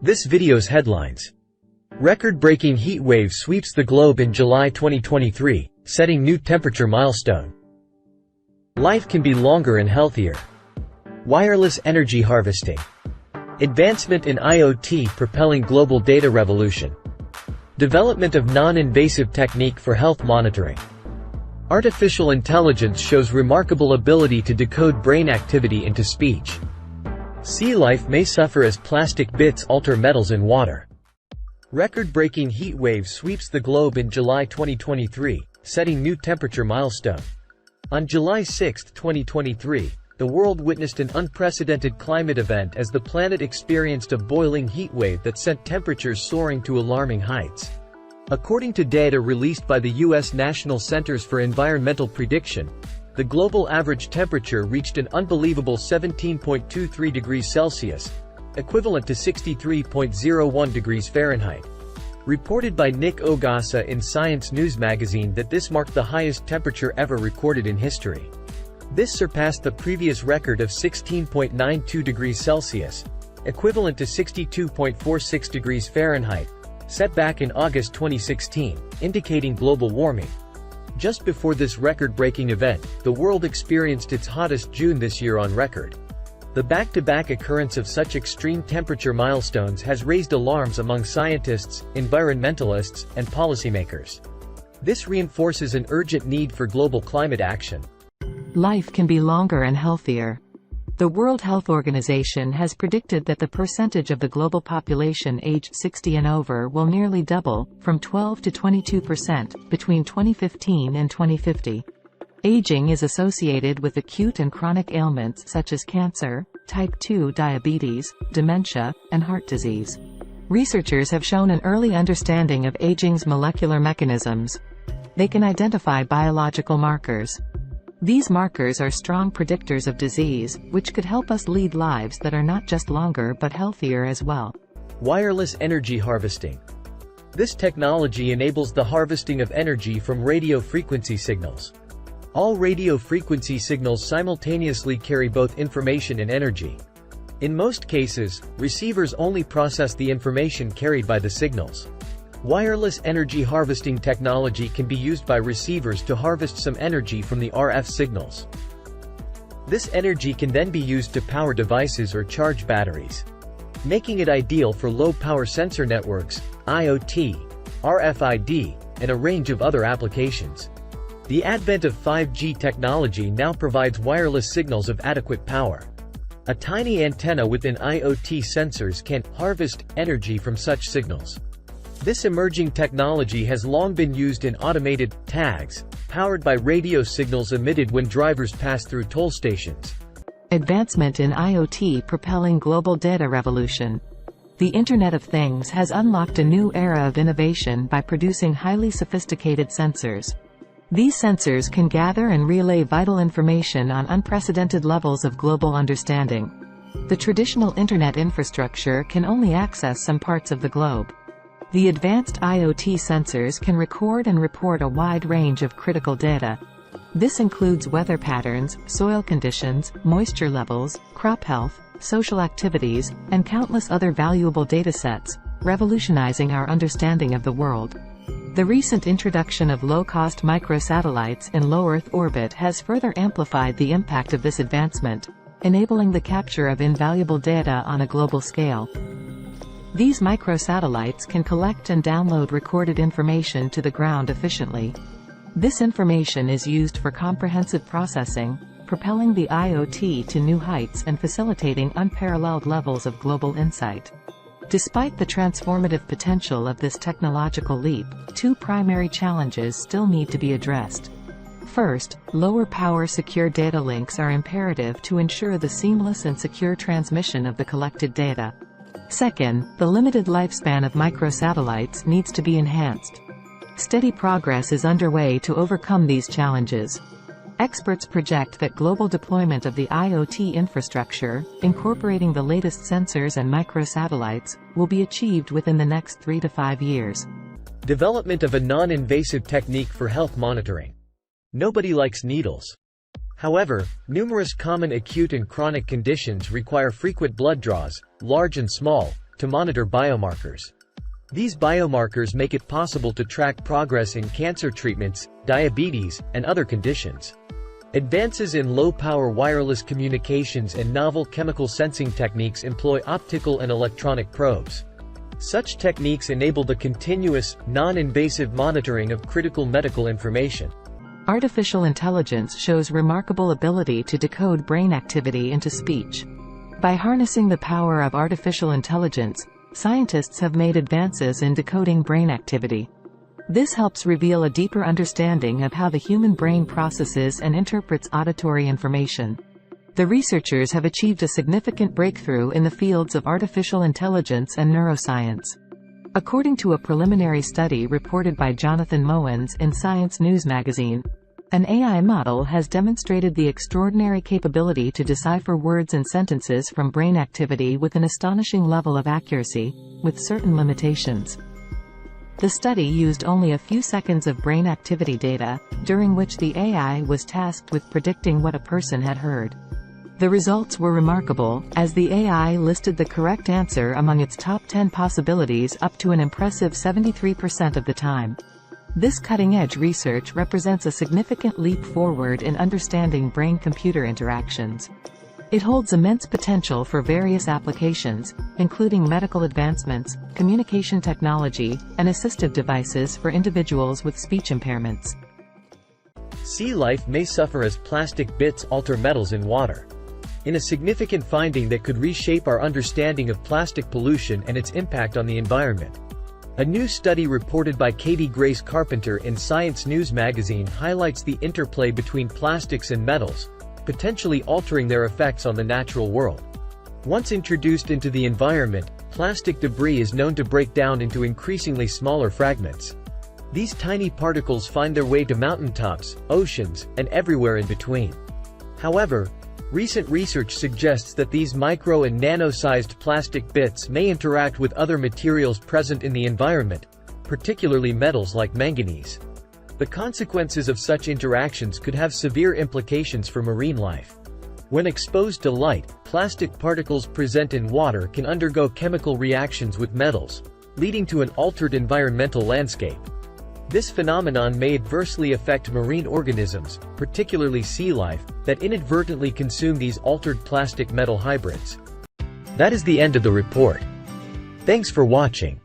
This video's headlines. Record-breaking heat wave sweeps the globe in July 2023, setting new temperature milestone. Life can be longer and healthier. Wireless energy harvesting. Advancement in IoT propelling global data revolution. Development of non-invasive technique for health monitoring. Artificial intelligence shows remarkable ability to decode brain activity into speech. Sea life may suffer as plastic bits alter metals in water. Record-breaking heat wave sweeps the globe in July 2023, setting new temperature milestone. On July 6, 2023, the world witnessed an unprecedented climate event as the planet experienced a boiling heat wave that sent temperatures soaring to alarming heights. According to data released by the U.S. National Centers for Environmental Prediction, the global average temperature reached an unbelievable 17.23 degrees Celsius, equivalent to 63.01 degrees Fahrenheit. Reported by Nick Ogasa in Science News magazine that this marked the highest temperature ever recorded in history. This surpassed the previous record of 16.92 degrees Celsius, equivalent to 62.46 degrees Fahrenheit, set back in August 2016, indicating global warming. Just before this record-breaking event, the world experienced its hottest June this year on record. The back-to-back occurrence of such extreme temperature milestones has raised alarms among scientists, environmentalists, and policymakers. This reinforces an urgent need for global climate action. Life can be longer and healthier. The World Health Organization has predicted that the percentage of the global population aged 60 and over will nearly double, from 12 to 22%, between 2015 and 2050. Aging is associated with acute and chronic ailments such as cancer, type 2 diabetes, dementia, and heart disease. Researchers have shown an early understanding of aging's molecular mechanisms. They can identify biological markers. These markers are strong predictors of disease, which could help us lead lives that are not just longer but healthier as well. Wireless energy harvesting. This technology enables the harvesting of energy from radio frequency signals. All radio frequency signals simultaneously carry both information and energy. In most cases, receivers only process the information carried by the signals. Wireless energy harvesting technology can be used by receivers to harvest some energy from the RF signals. This energy can then be used to power devices or charge batteries, making it ideal for low-power sensor networks, IoT, RFID, and a range of other applications. The advent of 5G technology now provides wireless signals of adequate power. A tiny antenna within IoT sensors can harvest energy from such signals. This emerging technology has long been used in automated tags, powered by radio signals emitted when drivers pass through toll stations. Advancement in IoT propelling global data revolution. The Internet of Things has unlocked a new era of innovation by producing highly sophisticated sensors. These sensors can gather and relay vital information on unprecedented levels of global understanding. The traditional Internet infrastructure can only access some parts of the globe. The advanced IoT sensors can record and report a wide range of critical data. This includes weather patterns, soil conditions, moisture levels, crop health, social activities, and countless other valuable datasets, revolutionizing our understanding of the world. The recent introduction of low-cost microsatellites in low Earth orbit has further amplified the impact of this advancement, enabling the capture of invaluable data on a global scale. These microsatellites can collect and download recorded information to the ground efficiently. This information is used for comprehensive processing, propelling the IoT to new heights and facilitating unparalleled levels of global insight. Despite the transformative potential of this technological leap, two primary challenges still need to be addressed. First, lower power secure data links are imperative to ensure the seamless and secure transmission of the collected data. Second, the limited lifespan of microsatellites needs to be enhanced. Steady progress is underway to overcome these challenges. Experts project that global deployment of the IoT infrastructure, incorporating the latest sensors and microsatellites, will be achieved within the next 3 to 5 years. Development of a non-invasive technique for health monitoring. Nobody likes needles. However, numerous common acute and chronic conditions require frequent blood draws, large and small, to monitor biomarkers. These biomarkers make it possible to track progress in cancer treatments, diabetes, and other conditions. Advances in low-power wireless communications and novel chemical sensing techniques employ optical and electronic probes. Such techniques enable the continuous, non-invasive monitoring of critical medical information. Artificial intelligence shows remarkable ability to decode brain activity into speech. By harnessing the power of artificial intelligence, scientists have made advances in decoding brain activity. This helps reveal a deeper understanding of how the human brain processes and interprets auditory information. The researchers have achieved a significant breakthrough in the fields of artificial intelligence and neuroscience. According to a preliminary study reported by Jonathan Mowens in Science News magazine, an AI model has demonstrated the extraordinary capability to decipher words and sentences from brain activity with an astonishing level of accuracy, with certain limitations. The study used only a few seconds of brain activity data, during which the AI was tasked with predicting what a person had heard. The results were remarkable, as the AI listed the correct answer among its top 10 possibilities up to an impressive 73% of the time. This cutting-edge research represents a significant leap forward in understanding brain-computer interactions. It holds immense potential for various applications, including medical advancements, communication technology, and assistive devices for individuals with speech impairments. Sea life may suffer as plastic bits alter metals in water. In a significant finding that could reshape our understanding of plastic pollution and its impact on the environment. A new study reported by Katie Grace Carpenter in Science News magazine highlights the interplay between plastics and metals, potentially altering their effects on the natural world. Once introduced into the environment, plastic debris is known to break down into increasingly smaller fragments. These tiny particles find their way to mountaintops, oceans, and everywhere in between. However, recent research suggests that these micro and nano-sized plastic bits may interact with other materials present in the environment, particularly metals like manganese. The consequences of such interactions could have severe implications for marine life. When exposed to light, plastic particles present in water can undergo chemical reactions with metals, leading to an altered environmental landscape. This phenomenon may adversely affect marine organisms, particularly sea life, that inadvertently consume these altered plastic-metal hybrids. That is the end of the report. Thanks for watching.